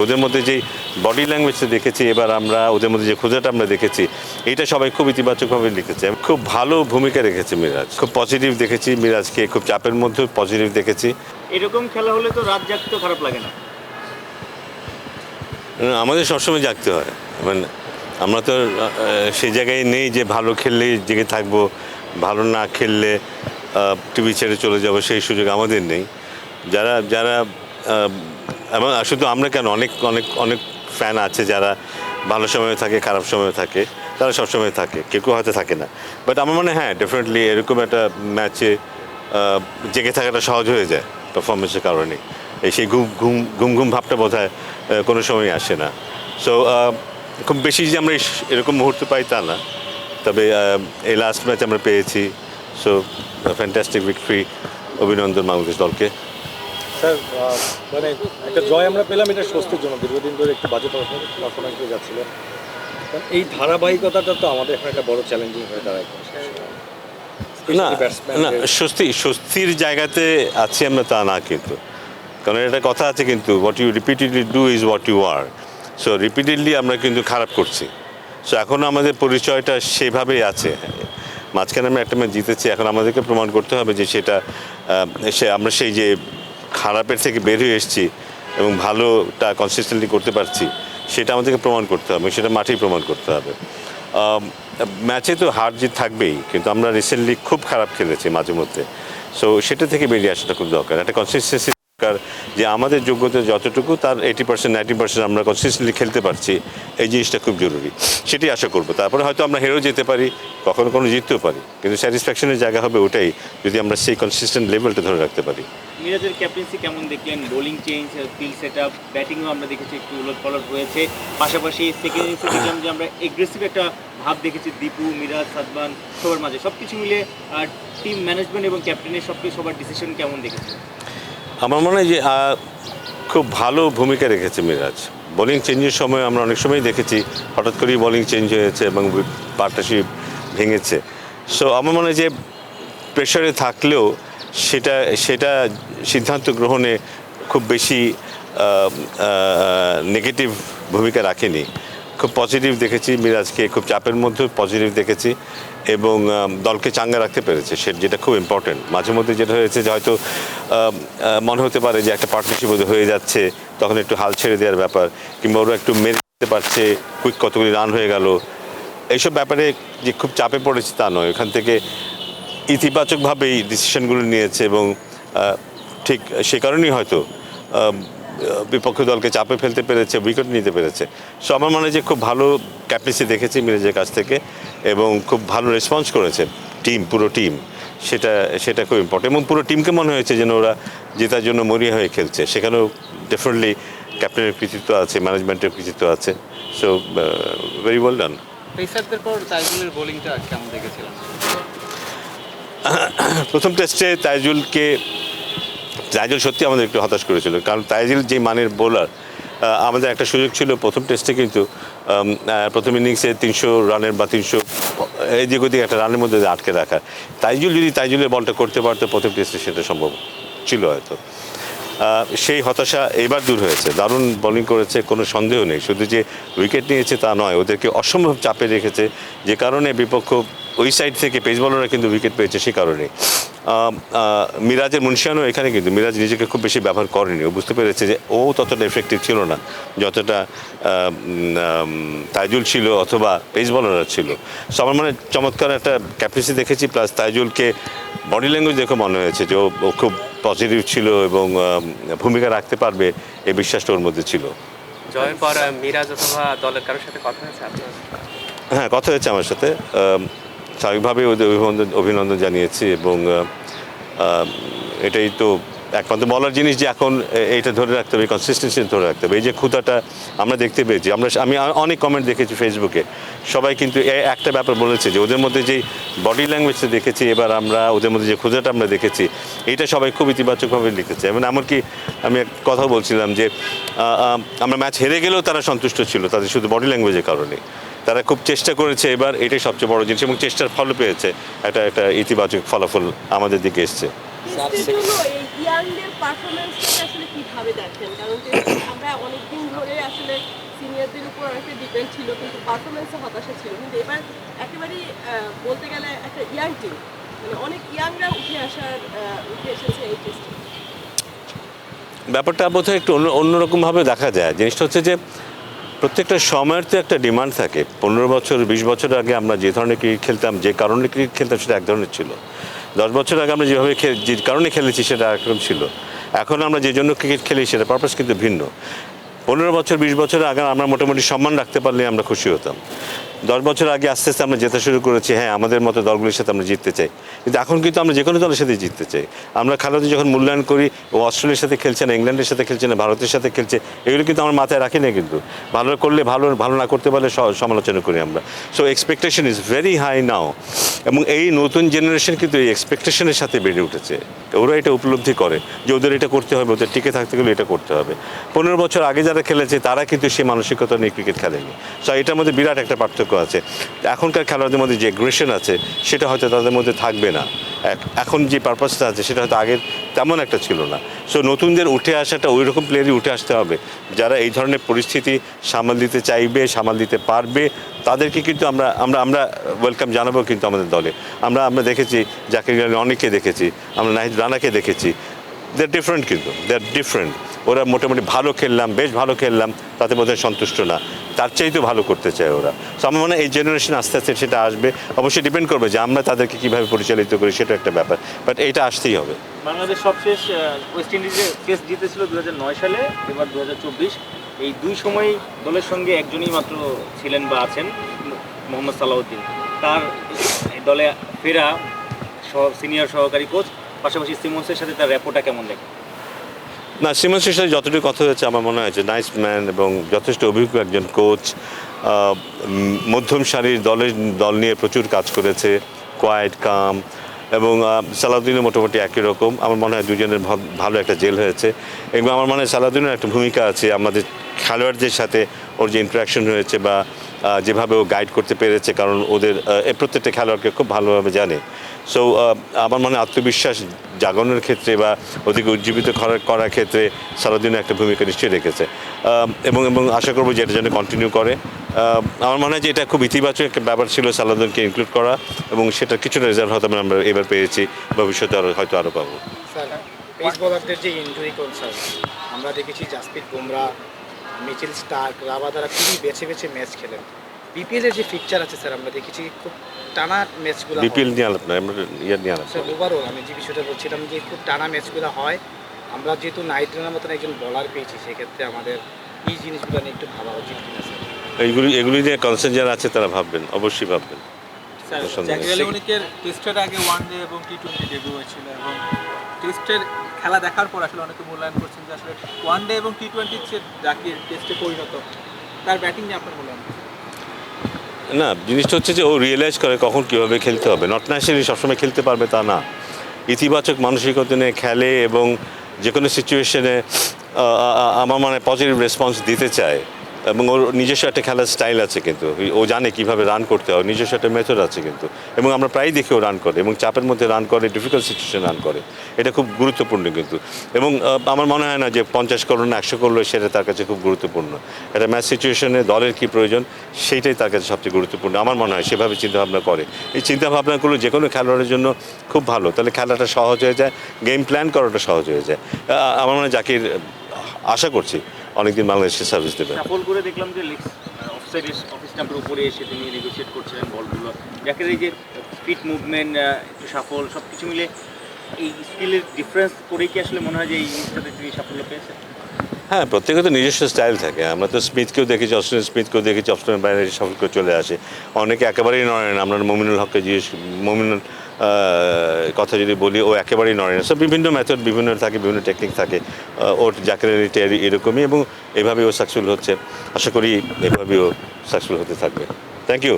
ওদের মধ্যে যে বডি ল্যাঙ্গুয়েজটা দেখেছি, এবার আমরা ওদের মধ্যে যে খোঁজাটা আমরা দেখেছি, এটা সবাই খুব ইতিবাচকভাবে লিখেছে। খুব ভালো ভূমিকা রেখেছে মিরাজ, খুব পজিটিভ দেখেছি মিরাজকে, খুব চাপের মধ্যে পজিটিভ দেখেছি। এরকম খেলা হলে তো রাত জাগতে খারাপ লাগে না? আমাদের সবসময় জাগতে হয়, মানে আমরা তো সেই জায়গায় নেই যে ভালো খেললেই জেগে থাকবো, ভালো না খেললে টিভি ছেড়ে চলে যাবো, সেই সুযোগ আমাদের নেই। যারা যারা এবং শুধু আমরা কেন, অনেক অনেক অনেক ফ্যান আছে যারা ভালো সময় থাকে, খারাপ সময় থাকে, তারা সবসময় থাকে, কেউ কেউ হয়তো থাকে না। বাট আমার মনে হয় হ্যাঁ, ডেফিনেটলি এরকম একটা ম্যাচে জেগে থাকাটা সহজ হয়ে যায় পারফরমেন্সের কারণে। এই সেই ঘুম ঘুম ঘুম ঘুম ভাবটা বোধহয় কোনো সময় আসে না। সো খুব বেশি যে আমরা এরকম মুহূর্তে পাই তা না, তবে এই লাস্ট ম্যাচ আমরা পেয়েছি। সো ফ্যান্টাস্টিক ভিক্টরি, অভিনন্দন বাংলাদেশ দলকে। স্যার, মানে একটা জয় আমরা পেলাম, এটা স্বস্তির জন্য। দীর্ঘদিন ধরে একটু বাজে পারফরমেন্স দিয়ে যাচ্ছিল, এই ধারাবাহিকতাটা তো আমাদের এখন একটা বড় চ্যালেঞ্জিং হয়ে দাঁড়ায়। না না, স্বস্তির জায়গাতে আছি আমরা তা না, কিন্তু কারণ একটা কথা আছে কিন্তু, what you repeatedly do is what you are. So repeatedly আমরা কিন্তু খারাপ করছি। সো এখন আমাদের পরিচয়টা সেভাবেই আছে। মাঝখানে আমরা একটা ম্যাচ জিতেছি, এখন আমাদেরকে প্রমাণ করতে হবে যে সেটা আমরা সেই যে খারাপের থেকে বের হয়ে এসেছি এবং ভালোটা কনসিস্টেন্টলি করতে পারছি, সেটা আমাদেরকে প্রমাণ করতে হবে, সেটা মাঠেই প্রমাণ করতে হবে। ম্যাচে তো হার জিত থাকবেই, কিন্তু আমরা রিসেন্টলি খুব খারাপ খেলেছি মাঝে মধ্যে। সো সেটা থেকে বেরিয়ে আসাটা খুব দরকার, একটা কনসিস্টেন্সি দরকার, যে আমাদের যোগ্যতা যতটুকু তার 80% 90% আমরা কনসিস্টেন্টলি খেলতে পারছি, এই জিনিসটা খুব জরুরি। সেটাই আশা করবো। তারপরে হয়তো আমরা হেরেও যেতে পারি, কখনো কোনো জিততেও পারি, কিন্তু স্যাটিসফ্যাকশনের জায়গা হবে ওটাই, যদি আমরা সেই কনসিস্টেন্ট লেভেলটা ধরে রাখতে পারি। মিরাজের ক্যাপ্টেন্সি কেমন দেখলেন? Bowling change, field set up, ব্যাটিংও আমরা দেখেছি একটু উলটপালট হয়েছে। পাশাপাশি সেকেন্ড ইনিংসে দেখলাম যে আমরা এগ্রেসিভ একটা ভাব দেখেছি দীপু, মিরাজ, সাদমান সবার মাঝে। সব কিছু মিলে টিম ম্যানেজমেন্ট এবং ক্যাপ্টেনের সবার ডিসিশন কেমন দেখেছি? আমার মনে হয় যে খুব ভালো ভূমিকা রেখেছে মিরাজ। বোলিং চেঞ্জের সময় আমরা অনেক সময় দেখেছি হঠাৎ করেই বোলিং চেঞ্জ হয়েছে এবং পার্টনারশিপ ভেঙেছে। সো আমার মনে হয় যে প্রেশারে থাকলেও সেটা সেটা সিদ্ধান্ত গ্রহণে খুব বেশি নেগেটিভ ভূমিকা রাখেনি। খুব পজিটিভ দেখেছি মিরাজকে, খুব চাপের মধ্যে পজিটিভ দেখেছি এবং দলকে চাঙ্গা রাখতে পেরেছে, যেটা খুব ইম্পর্টেন্ট। মাঝে মধ্যে যেটা হয়েছে যে হয়তো মনে হতে পারে যে একটা পার্টনারশিপ হয়ে যাচ্ছে, তখন একটু হাল ছেড়ে দেওয়ার ব্যাপার, কিংবা ওরা একটু মেরে দিতে পারছে, কুইক কতগুলি রান হয়ে গেল, এইসব ব্যাপারে যে খুব চাপে পড়েছে তা নয়। ওখান থেকে ইতিবাচকভাবেই ডিসিশনগুলো নিয়েছে এবং ঠিক সে কারণেই হয়তো বিপক্ষ দলকে চাপে ফেলতে পেরেছে, উইকেট নিতে পেরেছে। সো আমার মনে হয় যে খুব ভালো ক্যাপ্টেন্সি দেখেছি মিরাজের কাছ থেকে এবং খুব ভালো রেসপন্স করেছে পুরো টিম। সেটা খুব ইম্পর্টেন্ট এবং পুরো টিমকে মনে হয়েছে যেন ওরা জেতার জন্য মরিয়া হয়ে খেলছে। সেখানেও ডেফিনেটলি ক্যাপ্টেনের কৃতিত্ব আছে, ম্যানেজমেন্টের কৃতিত্ব আছে। So very well done. পেসারদের পর তাইজুলের বোলিংটা কেমন দেখেছিলাম? প্রথম টেস্টে তাইজুল সত্যি আমাদের একটু হতাশ করেছিল, কারণ তাইজুল যে মানের বোলার। আমাদের একটা সুযোগ ছিল প্রথম টেস্টে, কিন্তু প্রথম ইনিংসে 300 রানের বা 300 এদিক ওদিক একটা রানের মধ্যে আটকে রাখা। তাইজুলের বলটা করতে পারতো প্রথম টেস্টে, সেটা সম্ভব ছিল হয়তো। সেই হতাশা এবার দূর হয়েছে। দারুণ বোলিং করেছে, কোনো সন্দেহ নেই। শুধু যে উইকেট নিয়েছে তা নয়, ওদেরকে অসম্ভব চাপে রেখেছে, যে কারণে বিপক্ষ ওই সাইড থেকে পেস বলাররা কিন্তু উইকেট পেয়েছে। সে কারণে মিরাজের মুনশিয়ানও এখানে, কিন্তু মিরাজ নিজেকে খুব বেশি ব্যবহার করেনি। ও বুঝতে পেরেছে যে ও ততটা এফেক্টিভ ছিল না যতটা তাইজুল ছিল অথবা পেস বলাররা ছিল। সো আমার মানে চমৎকার একটা ক্যাপ্টেন্সি দেখেছি, প্লাস তাইজুলকে বডি ল্যাঙ্গুয়েজ দেখে মনে হয়েছে যে ও খুব পজিটিভ ছিল এবং ভূমিকা রাখতে পারবে, এই বিশ্বাসটা ওর মধ্যে ছিল। জয়ের পর মিরাজ অথবা দলের কারোর সাথে কথা হয়েছে আপনার? হ্যাঁ, কথা হয়েছে আমার সাথে। স্বাভাবিকভাবেই ওদের অভিনন্দন জানিয়েছি এবং এটাই তো একমাত্র বলার জিনিস যে এখন এইটা ধরে রাখতে হবে, কনসিস্টেন্সি ধরে রাখতে হবে। এই যে ক্ষুধাটা আমরা দেখতে পেয়েছি, আমি অনেক কমেন্ট দেখেছি ফেসবুকে, সবাই কিন্তু একটা ব্যাপার বলেছে যে ওদের মধ্যে যেই বডি ল্যাঙ্গুয়েজটা দেখেছি, এবার আমরা ওদের মধ্যে যে ক্ষুধাটা আমরা দেখেছি, এটা সবাই খুব ইতিবাচকভাবে লিখেছে। এবং এমনকি আমি এক কথা বলছিলাম যে আমরা ম্যাচ হেরে গেলেও তারা সন্তুষ্ট ছিল, তাদের শুধু বডি ল্যাঙ্গুয়েজের কারণে। তারা খুব চেষ্টা করেছে, এবার এটাই সবচেয়ে বড় জিনিস, এবং চেষ্টার ফল পেয়েছে, একটা ইতিবাচক ফলাফল আমাদের দিকে এসছে। টেস্টের জন্য এই ইয়াংদের পারফরমেন্সটাকে আসলে কিভাবে দেখেন? কারণ টেস্টে আমরা অনেকদিন ধরে আসলে সিনিয়রদের উপর অনেকটা ডিপেন্ড ছিল, কিন্তু পারফরমেন্সে হতাশা ছিল। কিন্তু এবার একেবারেই বলতে গেলে একটা ইয়াং টিম, মানে অনেক ইয়াংরা উঠে এসেছে এই টেস্টে। ব্যাপারটা বোধহয় একটু অন্যরকমভাবে দেখা যায়। জিনিসটা হচ্ছে যে প্রত্যেকটা সময়ের তো একটা ডিমান্ড থাকে। 15 বছর 20 বছর আগে আমরা যে ধরনের ক্রিকেট খেলতাম, যে কারণে ক্রিকেট খেলতাম, সেটা এক ধরনের ছিল। 10 বছর আগে আমরা যেভাবে যে কারণে খেলেছি সেটা একরকম ছিল। এখন আমরা যে জন্য ক্রিকেট খেলি সেটা পারপাস কিন্তু ভিন্ন। 15 বছর 20 বছর আগে আমরা মোটামুটি সম্মান রাখতে পারলে আমরা খুশি হতাম। 10 বছর আগে আস্তে আস্তে আমরা যেতে শুরু করেছি, হ্যাঁ আমাদের মতো দলগুলির সাথে আমরা জিততে চাই, কিন্তু এখন কিন্তু আমরা যে কোনো দলের সাথে জিততে চাই। আমরা খেলাতে যখন মূল্যায়ন করি, ও অস্ট্রেলিয়ার সাথে খেলছে না, ইংল্যান্ডের সাথে খেলছে না, ভারতের সাথে খেলছে, এগুলো কিন্তু আমার মাথায় রাখি না। কিন্তু ভালো করলে ভালো না করতে পারলে সমালোচনা করি আমরা। So expectation is very high now, এবং এই নতুন জেনারেশন কিন্তু এই এক্সপেকটেশনের সাথে বেড়ে উঠেছে। ওরা এটা উপলব্ধি করে যে ওদের এটা করতে হবে, ওদের টিকে থাকতে গেলে এটা করতে হবে। 15 বছর আগে যারা খেলেছে তারা কিন্তু সেই মানসিকতা নিয়ে ক্রিকেট খেলেনি। সো এটার মধ্যে বিরাট একটা পার্থক্য আছে। এখনকার খেলোয়াড়দের মধ্যে যে অ্যাগ্রেশন আছে সেটা হয়তো তাদের মধ্যে থাকবে না। এখন যে পারপাসটা আছে সেটা হয়তো আগের তেমন একটা ছিল না। সো নতুনদের উঠে আসাটা ওই রকম প্লেয়ারই উঠে আসতে হবে যারা এই ধরনের পরিস্থিতি সামাল দিতে চাইবে, সামাল দিতে পারবে। তাদেরকে কিন্তু আমরা ওয়েলকাম জানাবো কিন্তু আমাদের দলে। আমরা দেখেছি জাকির আলী অনেককে দেখেছি, আমরা নাহিদ রানাকে দেখেছি। দে আর ডিফারেন্ট, কিন্তু দে আর ডিফারেন্ট। ওরা মোটামুটি ভালো খেললাম, বেশ ভালো খেললাম, তাতে বোধহয় সন্তুষ্ট না, তার চাইতেও ভালো করতে চায় ওরা। সো আমার মনে হয় এই জেনারেশন আস্তে আস্তে সেটা আসবে। অবশ্যই ডিপেন্ড করবে যে আমরা তাদেরকে কীভাবে পরিচালিত করি, সেটা একটা ব্যাপার, বাট এইটা আসতেই হবে। বাংলাদেশ সবশেষ ওয়েস্ট ইন্ডিজে টেস্ট জিতেছিল 2009 সালে, এবার 2024। এই দুই সময় দলের সঙ্গে একজনই মাত্র ছিলেন বা আছেন, মোহাম্মদ সালাউদ্দিন। তার দলে ফেরা সিনিয়র সহকারী কোচ, পাশাপাশি সিমন্সের সাথে তার র্যাপোটা কেমন দেখে? না, সিমন্সের সাথে যতটুকু কথা হয়েছে আমার মনে হয়েছে নাইস ম্যান এবং যথেষ্ট অভিজ্ঞ একজন কোচ। মধ্যম সারির দল নিয়ে প্রচুর কাজ করেছে, কোয়াইট কাম, এবং সালাউদ্দিনও মোটামুটি একই রকম। আমার মনে হয় দুজনের ভালো একটা জেল হয়েছে, এবং আমার মনে হয় সালাউদ্দিনের একটা ভূমিকা আছে আমাদের খেলোয়াড়দের সাথে। ওর যে ইন্টারাকশন হয়েছে বা যেভাবে ও গাইড করতে পেরেছে, কারণ ওদের প্রত্যেকটা খেলোয়াড়কে খুব ভালোভাবে জানে। সো আমার মনে হয় আত্মবিশ্বাস জাগানোর ক্ষেত্রে বা ওদেরকে উজ্জীবিত করার ক্ষেত্রে সালাউদ্দিনের একটা ভূমিকা নিশ্চয়ই রেখেছে, এবং আশা করবো যে এটা যেন কন্টিনিউ করে। আমার মনে হয় যে এটা খুব ইতিবাচক একটা ব্যাপার ছিল সালাউদ্দিনকে ইনক্লুড করা, এবং সেটা কিছুটা রেজাল্ট হয়তো আমরা এবার পেয়েছি, ভবিষ্যতে হয়তো আরও পাবো। স্যার, পেস বোলারদের যে ইনজুরি কনসার্ন, আমরা দেখেছি জাসপ্রীত বুমরা, মিচেল স্টার্ক, রাবাদারা খুবই বেছে বেছে ম্যাচ খেলেন। বিপিএলের যে ফিকচার আছে স্যার, আমরা দেখেছি খুব টানা ম্যাচগুলো। বিপিএল নিয়ে আলাপ না, আমরা ইয়ার নিয়ে আলাপ। স্যার ওভারঅল আমি যে বিষয়টা বলছিলাম যে খুব টানা ম্যাচগুলো হয়। আমরা যেহেতু নাইট রানার মতন একজন বলার পেয়েছি, সেক্ষেত্রে আমাদের এই জিনিসগুলো নিয়ে একটু ভাবা উচিত কিনা স্যার? এগুলি নিয়ে কনসার্ন যারা আছে তারা ভাববেন, অবশ্যই ভাববেন। স্যার, জাকির আলী অনেকের টেস্টের আগে ওয়ানডে এবং টি20 ডেবিউ হয়েছিল, এবং টেস্টের খেলা দেখার পর আসলে অনেকে মূল্যায়ন করছেন যে আসলে ওয়ানডে এবং টি20 যে জাকির টেস্টে পরিণত, তার ব্যাটিং নিয়ে আপনার মূল্যায়ন? না, জিনিসটা হচ্ছে যে ও রিয়েলাইজ করে কখন কীভাবে খেলতে হবে। নট ন্যাচারালি সবসময় খেলতে পারবে তা না, ইতিবাচক মানসিকতা নিয়ে খেলে এবং যে কোনো সিচুয়েশনে আমার মানে পজিটিভ রেসপন্স দিতে চায়, এবং ওর নিজস্ব একটা খেলার স্টাইল আছে, কিন্তু ও জানে কীভাবে রান করতে হয়, নিজস্ব একটা মেথড আছে কিন্তু। এবং আমরা প্রায়ই দেখি ও রান করে, এবং চাপের মধ্যে রান করে, ডিফিকাল্ট সিচুয়েশন রান করে, এটা খুব গুরুত্বপূর্ণ কিন্তু। এবং আমার মনে হয় না যে 50 করলো না 100 করলো সেটা তার কাছে খুব গুরুত্বপূর্ণ। একটা ম্যাচ সিচুয়েশনে দলের কী প্রয়োজন সেইটাই তার কাছে সবচেয়ে গুরুত্বপূর্ণ আমার মনে হয়। সেভাবে চিন্তাভাবনা করে, এই চিন্তাভাবনাগুলো যে কোনো খেলোয়াড়ের জন্য খুব ভালো, তাহলে খেলাটা সহজ হয়ে যায়, গেম প্ল্যান করাটা সহজ হয়ে যায়। আমার মনে হয় জাকির, আশা করছি অনেকদিন বাংলাদেশের সার্ভিস দেবে। সাফল করে দেখলাম যে অফসাইডের অফিস স্ট্যাম্পের উপরে এসে তিনি নেগোশিয়েট করছিলেন বলগুলো। জাকির এই যে স্পিড মুভমেন্ট, একটু সাফল, সব কিছু মিলে এই স্কিলের ডিফারেন্স করেই কি আসলে মনে হয় যে এই জিনিসটাতে তিনি সাফল্য পেয়েছেন? হ্যাঁ, প্রত্যেকের তো নিজস্ব স্টাইল থাকে। আমরা তো স্মিথকেও দেখেছি, অস্ট্রেলিয়ান স্মিথকেও দেখেছি অস্ট্রেলিয়ান বাইরে সফল করে চলে আসে। অনেকে একেবারেই নড়ে না। আমরা মমিনুল হককে জিজ্ঞেস, মমিনুল কথা যদি বলি, ও একেবারেই নড়ে না। সব বিভিন্ন মেথড বিভিন্ন থাকে, বিভিন্ন টেকনিক থাকে। ওর জাকির আলীটা এরকমই, এবং এভাবেই ও সাকসেসফুল হচ্ছে। আশা করি এভাবেই ও সাকসেসফুল হতে থাকবে। Thank you.